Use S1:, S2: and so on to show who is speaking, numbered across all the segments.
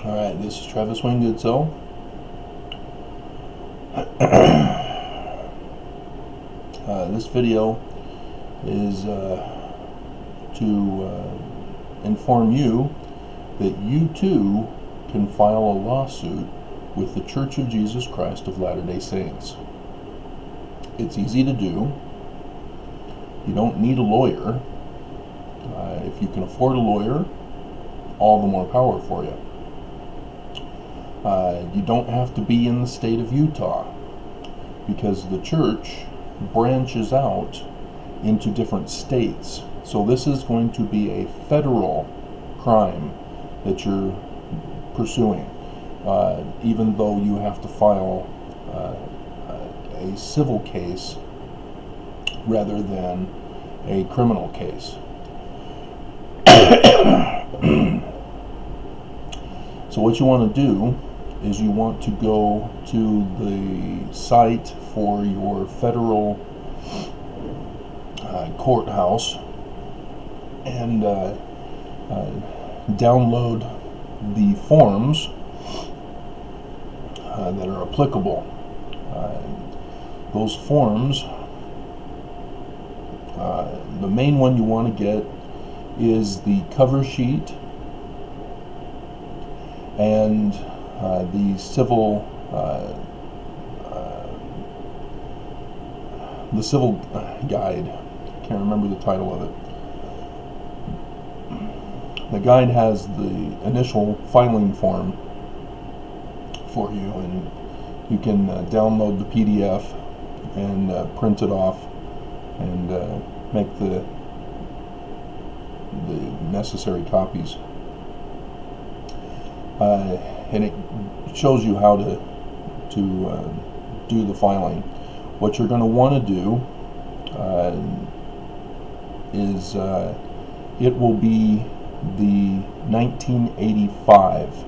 S1: Alright, this is Travis Winggoodso. This video is to inform you that you too can file a lawsuit with the Church of Jesus Christ of Latter-day Saints. It's easy to do. You don't need a lawyer. If you can afford a lawyer, all the more power for you. You don't have to be in the state of Utah, because the church branches out into different states. So this is going to be a federal crime that you're pursuing, even though you have to file a civil case rather than a criminal case. So what you want to do is you want to go to the site for your federal courthouse and download the forms that are applicable. Those forms, the main one you want to get is the cover sheet and the civil guide. I can't remember the title of it. The guide has the initial filing form for you, and you can download the PDF and print it off and make the necessary copies. And it shows you how to do the filing. What you're going to want to do is it will be the 1985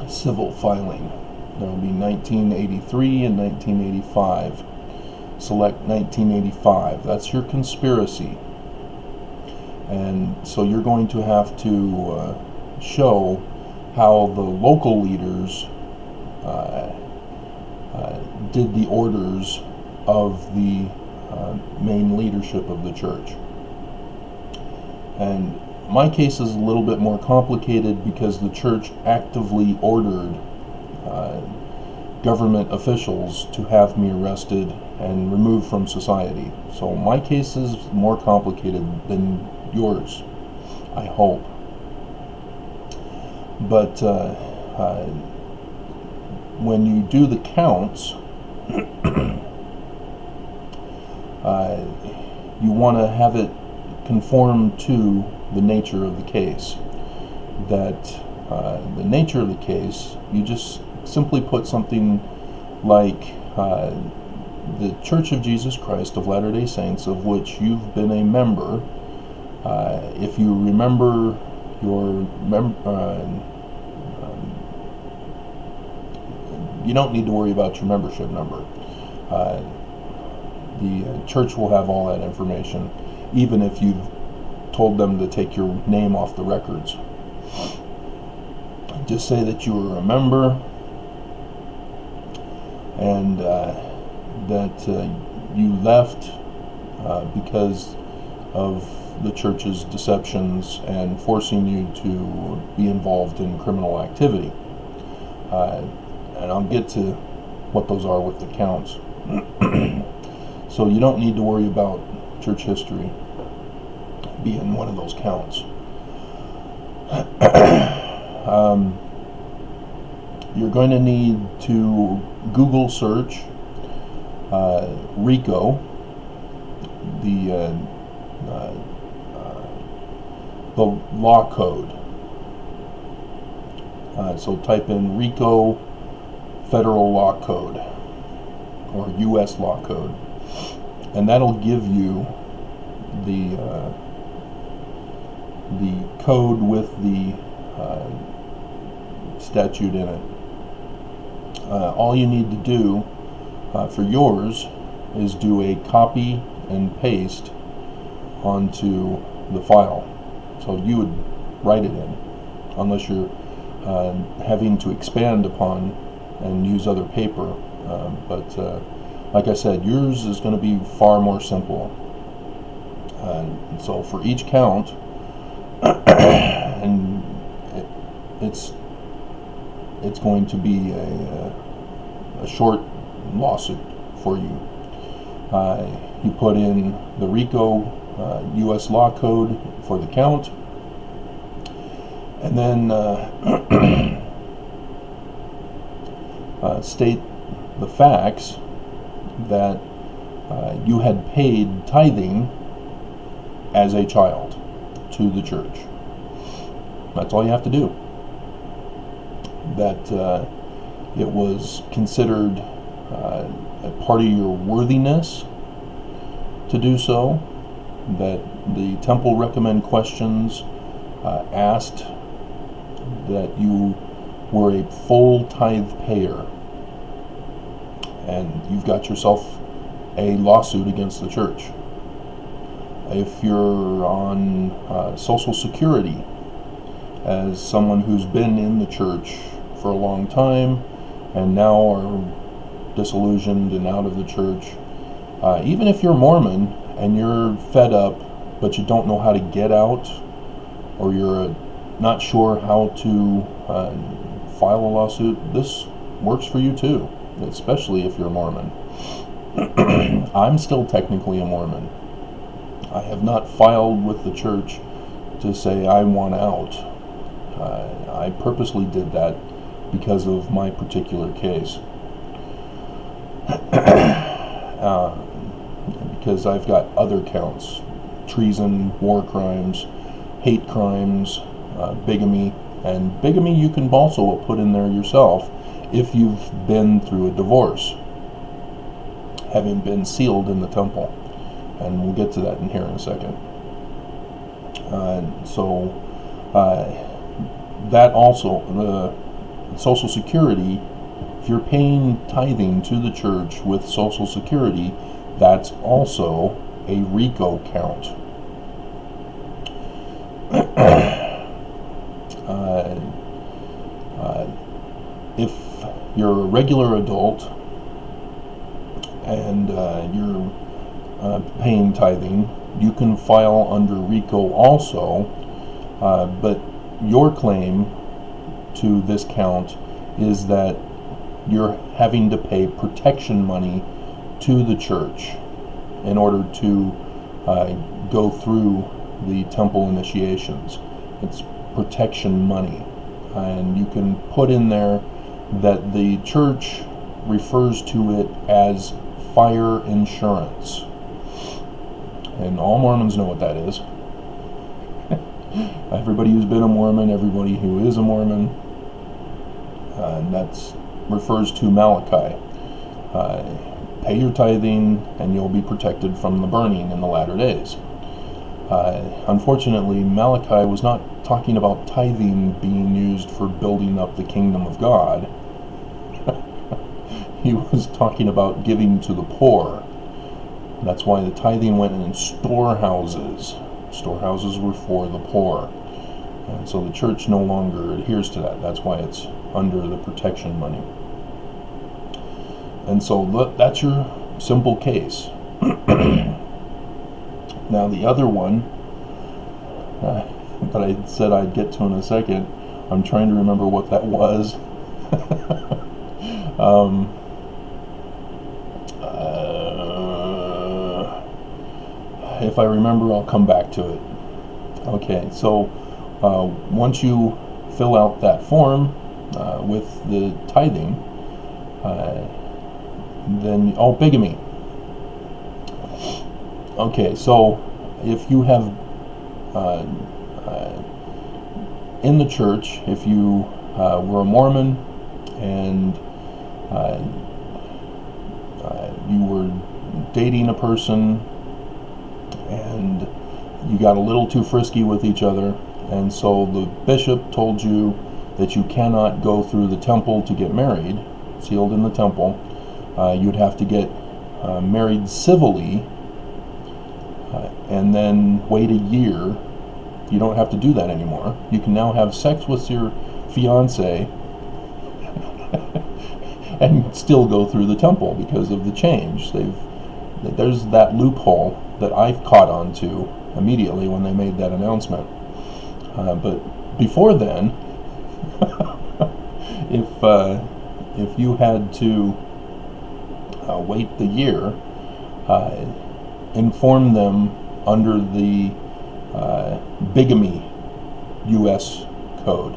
S1: civil filing. There will be 1983 and 1985. Select 1985. That's your conspiracy. And so you're going to have to show how the local leaders did the orders of the main leadership of the church. And my case is a little bit more complicated because the church actively ordered government officials to have me arrested and removed from society. So my case is more complicated than yours, I hope. But when you do the counts, you want to have it conform to the nature of the case. That the nature of the case, you just simply put something like the Church of Jesus Christ of Latter-day Saints, of which you've been a member. If you remember your you don't need to worry about your membership number. The church will have all that information, even if you've told them to take your name off the records. Just say that you were a member and that you left because of the church's deceptions and forcing you to be involved in criminal activity. And I'll get to what those are with the counts. So you don't need to worry about church history being one of those counts. You're going to need to Google search RICO, the law code. So type in RICO Federal Law Code or U.S. Law Code, and that'll give you the code with the statute in it. All you need to do for yours is do a copy and paste onto the file. So you would write it in, unless you're having to expand upon and use other paper. But like I said, yours is going to be far more simple. So for each count, and it's going to be a short lawsuit for you. You put in the RICO U.S. law code for the count, and then state the facts that you had paid tithing as a child to the church. That's all you have to do. That it was considered a part of your worthiness to do so, that the temple recommend questions asked that you were a full tithe payer, and you've got yourself a lawsuit against the church. If you're on Social Security as someone who's been in the church for a long time and now are disillusioned and out of the church, even if you're Mormon and you're fed up but you don't know how to get out, or you're not sure how to file a lawsuit, this works for you too, especially if you're Mormon. I'm still technically a Mormon. I have not filed with the church to say I want out. I purposely did that because of my particular case. Because I've got other counts: treason, war crimes, hate crimes, bigamy. And bigamy you can also put in there yourself if you've been through a divorce, having been sealed in the temple. And we'll get to that in here in a second. That also, the Social Security, if you're paying tithing to the church with Social Security, that's also a RICO count. If you're a regular adult and you're paying tithing, you can file under RICO also, but your claim to this count is that you're having to pay protection money to the church in order to go through the temple initiations. It's protection money, and you can put in there that the church refers to it as fire insurance. And all Mormons know what that is. Everybody who's been a Mormon, everybody who is a Mormon, and that refers to Malachi. Pay your tithing and you'll be protected from the burning in the latter days. Unfortunately, Malachi was not talking about tithing being used for building up the kingdom of God. He was talking about giving to the poor. That's why the tithing went in storehouses. Storehouses were for the poor. And so the church no longer adheres to that. That's why it's under the protection money. And so that's your simple case. Now the other one that I said I'd get to in a second, I'm trying to remember what that was. If I remember, I'll come back to it. Okay, so once you fill out that form with the tithing, then, bigamy. Okay, so if you have in the church, if you were a Mormon and you were dating a person and you got a little too frisky with each other, and so the bishop told you that you cannot go through the temple to get married, sealed in the temple, you'd have to get married civilly and then wait a year. You don't have to do that anymore. You can now have sex with your fiance and still go through the temple because of the change. There's that loophole that I've caught on to immediately when they made that announcement. But before then, if you had to wait the year, inform them under the bigamy U.S. code.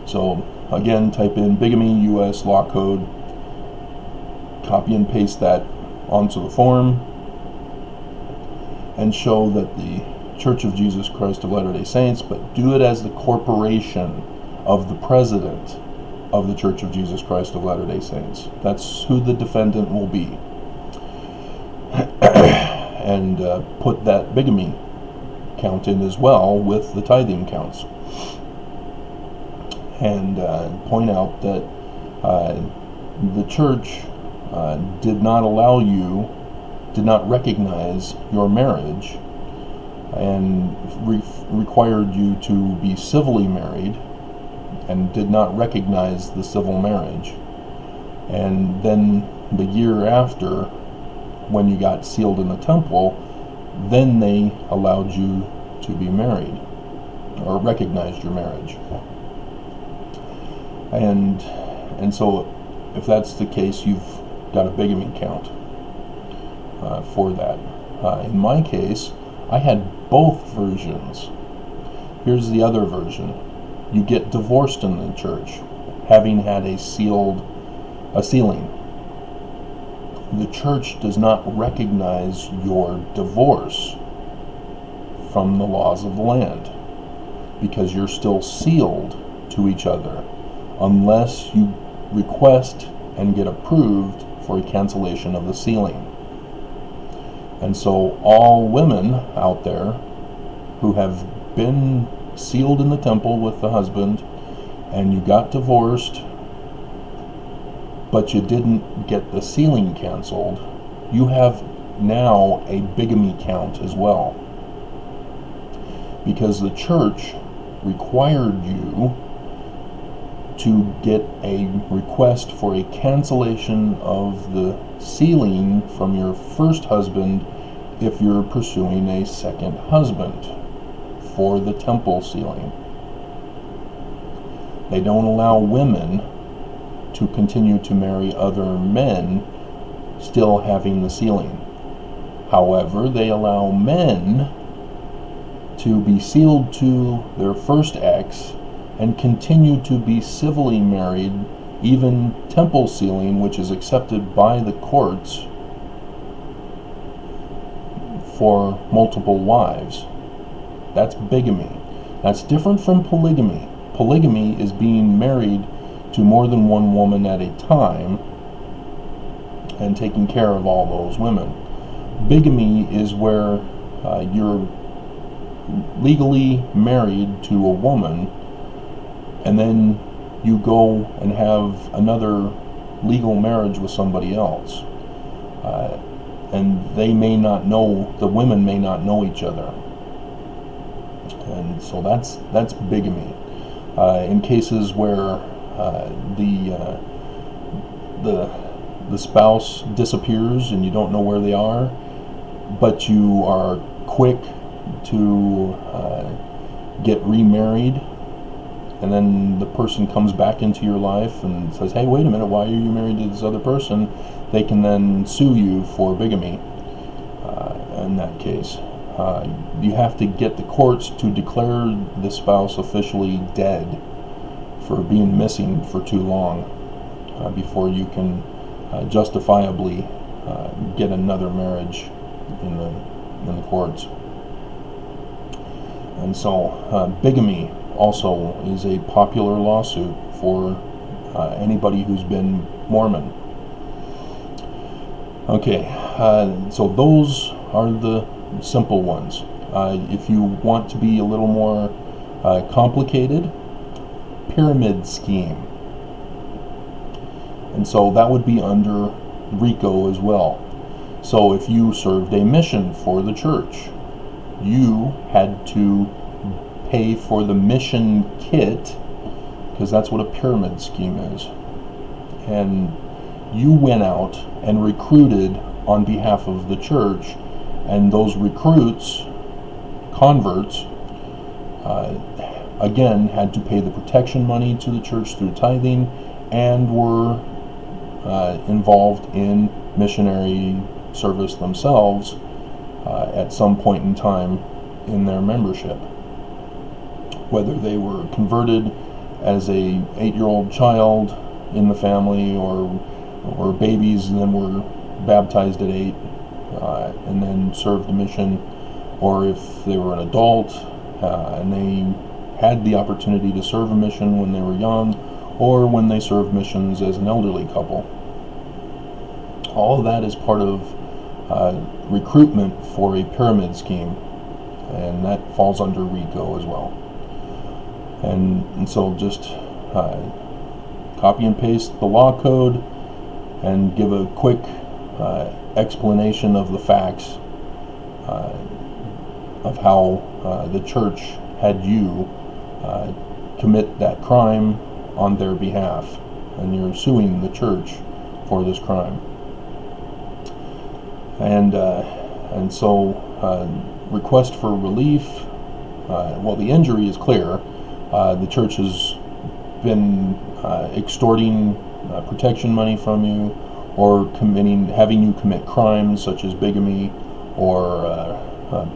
S1: So again, type in bigamy U.S. law code, copy and paste that onto the form, and show that the Church of Jesus Christ of Latter-day Saints, but do it as the corporation of the president of the Church of Jesus Christ of Latter-day Saints. That's who the defendant will be. And put that bigamy count in as well with the tithing counts. And point out that the church did not recognize your marriage and required you to be civilly married, and did not recognize the civil marriage. And then the year after, when you got sealed in the temple, then they allowed you to be married, or recognized your marriage. And so if that's the case, you've got a bigamy count for that. In my case, I had both versions. Here's the other version. You get divorced in the church, having had a sealing. The church does not recognize your divorce from the laws of the land, because you're still sealed to each other unless you request and get approved for a cancellation of the sealing. And so all women out there who have been sealed in the temple with the husband, and you got divorced, but you didn't get the sealing canceled, you have now a bigamy count as well. Because the church required you to get a request for a cancellation of the sealing from your first husband if you're pursuing a second husband for the temple sealing. They don't allow women to continue to marry other men still having the sealing. However, they allow men to be sealed to their first ex and continue to be civilly married, even temple sealing, which is accepted by the courts, for multiple wives. That's bigamy. That's different from polygamy. Polygamy is being married to more than one woman at a time and taking care of all those women. Bigamy is where you're legally married to a woman, and then you go and have another legal marriage with somebody else. And they may not know, the women may not know each other. And so that's bigamy. In cases where the spouse disappears and you don't know where they are, but you are quick to get remarried, and then the person comes back into your life and says, hey, wait a minute, why are you married to this other person? They can then sue you for bigamy in that case. You have to get the courts to declare the spouse officially dead for being missing for too long before you can justifiably get another marriage in the courts. And so bigamy also is a popular lawsuit for anybody who's been Mormon. Okay, so those are the simple ones. If you want to be a little more complicated, pyramid scheme. And so that would be under RICO as well. So if you served a mission for the church, you had to pay for the mission kit, because that's what a pyramid scheme is. And you went out and recruited on behalf of the church, and those recruits, converts, again, had to pay the protection money to the church through tithing, and were involved in missionary service themselves at some point in time in their membership. Whether they were converted as a 8-year-old child in the family, or babies and then were baptized at 8 and then served a mission, or if they were an adult and they had the opportunity to serve a mission when they were young, or when they served missions as an elderly couple. All of that is part of recruitment for a pyramid scheme, and that falls under RICO as well. And so just copy and paste the law code and give a quick explanation of the facts of how the church had you commit that crime on their behalf, and you're suing the church for this crime. And so request for relief. Well, the injury is clear. The church has been extorting protection money from you, or having you commit crimes such as bigamy or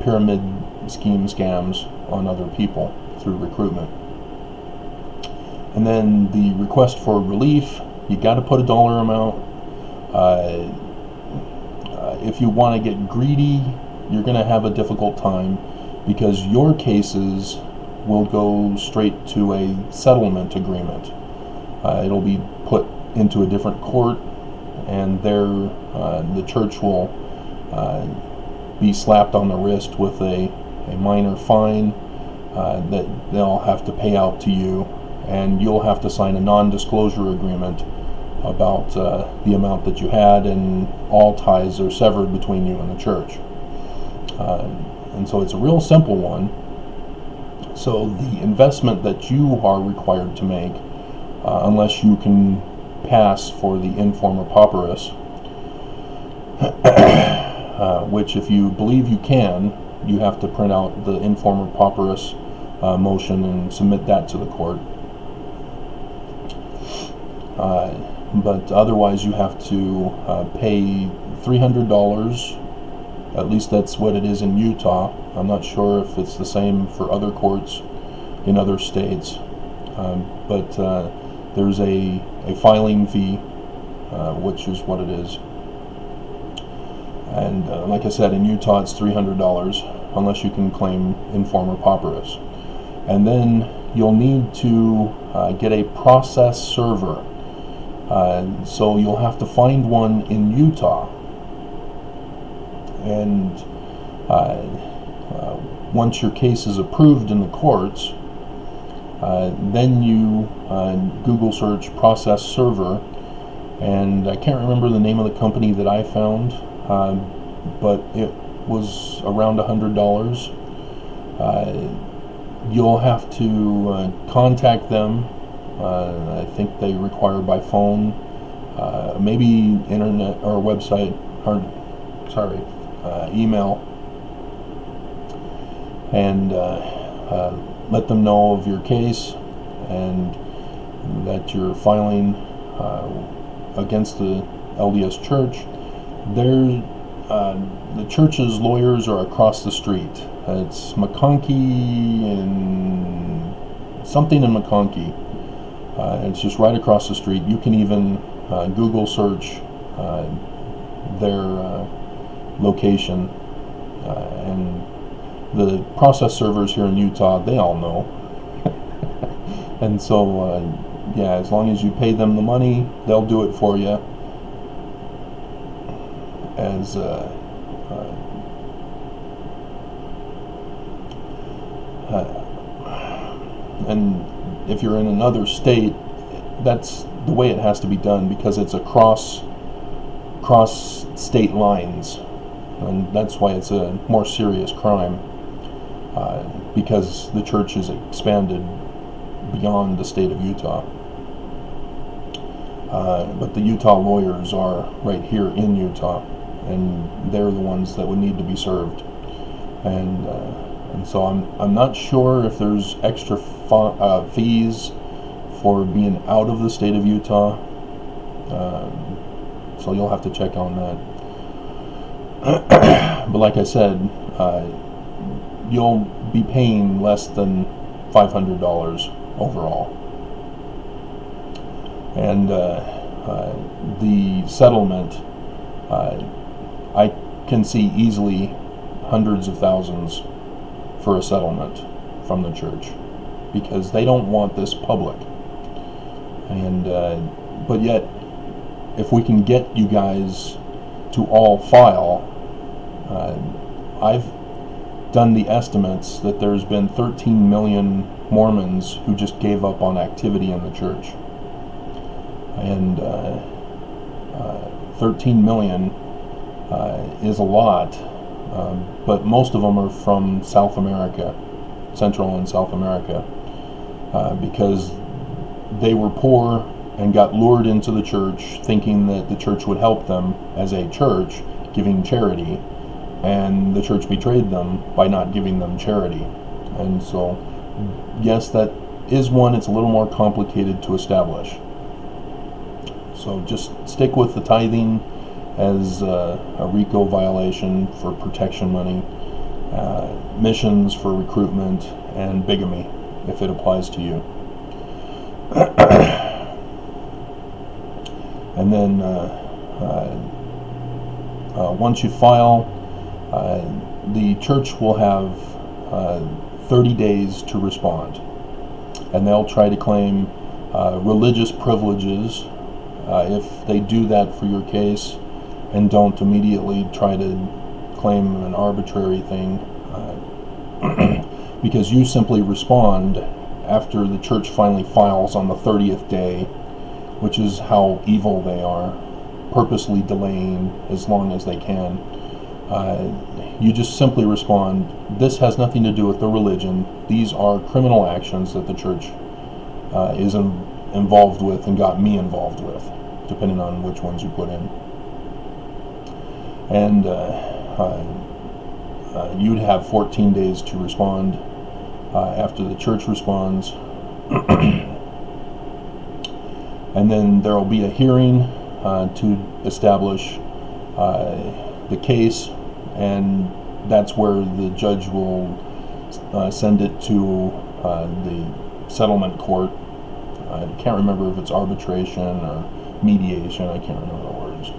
S1: pyramid scheme scams on other people through recruitment. And then the request for relief, you got to put a dollar amount. If you want to get greedy, you're going to have a difficult time, because your cases will go straight to a settlement agreement. It'll be put into a different court, and there the church will be slapped on the wrist with a minor fine that they'll have to pay out to you, and you'll have to sign a non-disclosure agreement about the amount that you had, and all ties are severed between you and the church. And so it's a real simple one. So the investment that you are required to make, unless you can pass for the informer pauperis, which if you believe you can, you have to print out the informer pauperis motion and submit that to the court. But otherwise you have to pay $300. At least that's what it is in Utah. I'm not sure if it's the same for other courts in other states. But there's a filing fee, which is what it is. And like I said, in Utah it's $300, unless you can claim informer pauperis. And then you'll need to get a process server. So you'll have to find one in Utah. And once your case is approved in the courts, then you Google search process server, and I can't remember the name of the company that I found, but it was around $100. You'll have to contact them. I think they require by phone, maybe internet or website, or email, and let them know of your case and that you're filing against the LDS Church. The church's lawyers are across the street. It's McConkey and something in McConkey. It's just right across the street. You can even Google search their location, and the process servers here in Utah, they all know. And so yeah, as long as you pay them the money, they'll do it for you. As and if you're in another state, that's the way it has to be done, because it's across state lines, and that's why it's a more serious crime. because the church has expanded beyond the state of Utah. But the Utah lawyers are right here in Utah, and they're the ones that would need to be served. And so I'm not sure if there's extra fees for being out of the state of Utah. So you'll have to check on that. But like I said, you'll be paying less than $500 overall. And the settlement, I can see easily hundreds of thousands for a settlement from the church, because they don't want this public. And but yet, if we can get you guys to all file, I've done the estimates that there's been 13 million Mormons who just gave up on activity in the church. And 13 million is a lot, but most of them are from South America, Central and South America, because they were poor and got lured into the church thinking that the church would help them as a church, giving charity, and the church betrayed them by not giving them charity. And so, yes, that is one. It's a little more complicated to establish. So just stick with the tithing as a RICO violation for protection money, missions for recruitment, and bigamy if it applies to you. And then once you file, the church will have 30 days to respond, and they'll try to claim religious privileges if they do that for your case, and don't immediately try to claim an arbitrary thing, because you simply respond after the church finally files on the 30th day, which is how evil they are, purposely delaying as long as they can. You just simply respond, this has nothing to do with the religion. These are criminal actions that the church is involved with and got me involved with, depending on which ones you put in. And you'd have 14 days to respond after the church responds. And then there will be a hearing to establish the case, and that's where the judge will send it to the settlement court. I can't remember if it's arbitration or mediation. I can't remember the words.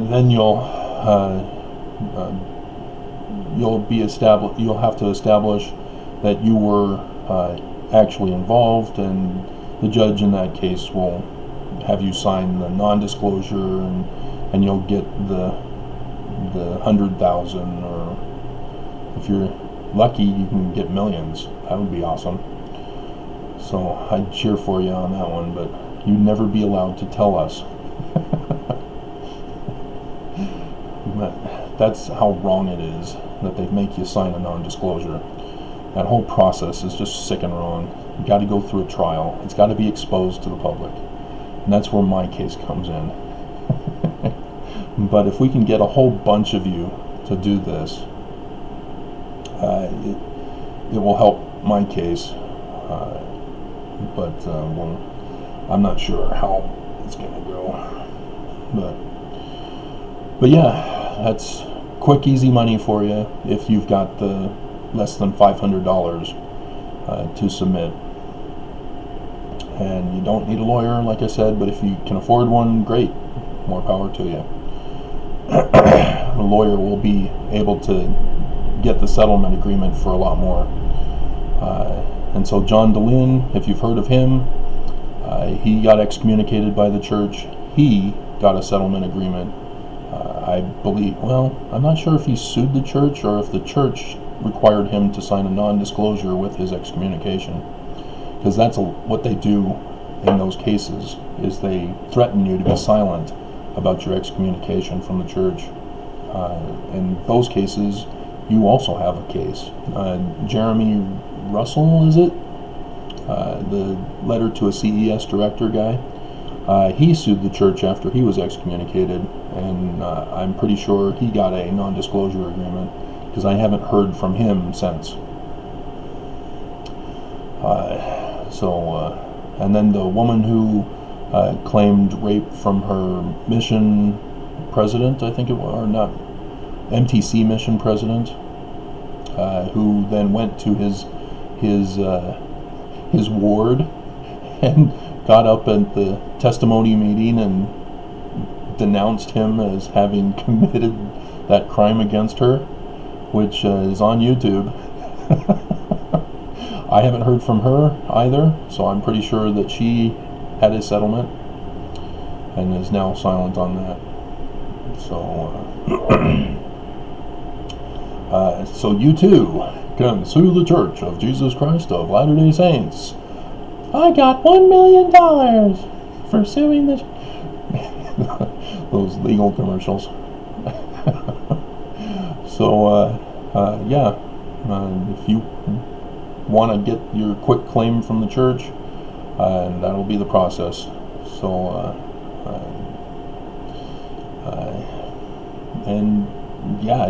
S1: Then you'll have to establish that you were actually involved, and the judge in that case will have you sign the non-disclosure, and you'll get the 100,000, or if you're lucky, you can get millions. That would be awesome. So I'd cheer for you on that one, but you'd never be allowed to tell us. That's how wrong it is that they make you sign a non-disclosure. That whole process is just sick and wrong. You got to go through a trial. It's got to be exposed to the public, and that's where my case comes in. But if we can get a whole bunch of you to do this, it will help my case. But I'm not sure how it's going to go. But yeah, that's quick, easy money for you if you've got the less than $500 to submit. And you don't need a lawyer, like I said, but if you can afford one, great, more power to you. A lawyer will be able to get the settlement agreement for a lot more. And so John DeLynn, if you've heard of him, he got excommunicated by the church. He got a settlement agreement. I believe, well, I'm not sure if he sued the church or if the church required him to sign a non-disclosure with his excommunication, because that's what they do in those cases, is they threaten you to be silent about your excommunication from the church. In those cases, you also have a case. Jeremy Russell, is it? The letter to a CES director guy. He sued the church after he was excommunicated, and I'm pretty sure he got a non-disclosure agreement, because I haven't heard from him since. And then the woman who claimed rape from her mission president, I think it was, or not, MTC mission president, who then went to his ward and got up at the testimony meeting and denounced him as having committed that crime against her, which is on YouTube. I haven't heard from her either, so I'm pretty sure that she had a settlement and is now silent on that. So you too can sue the Church of Jesus Christ of Latter-day Saints. I got $1 million for suing the those legal commercials. If you want to get your quick claim from the church, and that'll be the process.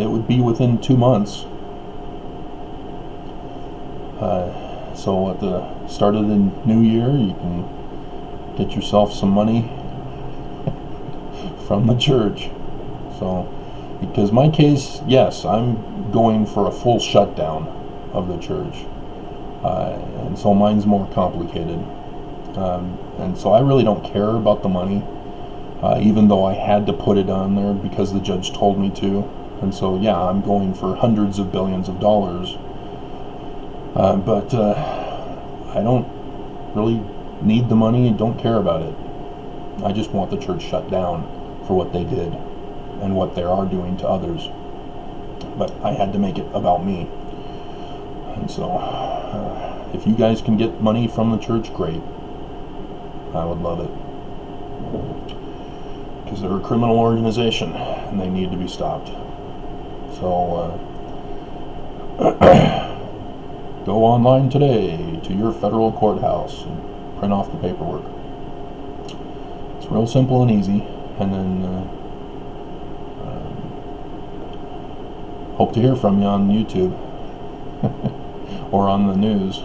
S1: It would be within 2 months. So at the start of the new year, you can get yourself some money from the church. So, because my case, yes, I'm going for a full shutdown of the church. And so mine's more complicated. And so I really don't care about the money, even though I had to put it on there because the judge told me to. And so, yeah, I'm going for hundreds of billions of dollars. But I don't really need the money and don't care about it. I just want the church shut down for what they did and what they are doing to others. But I had to make it about me. And so, if you guys can get money from the church, great. I would love it. Because they're a criminal organization and they need to be stopped. So, go online today to your federal courthouse and print off the paperwork. It's real simple and easy. And then hope to hear from you on YouTube or on the news.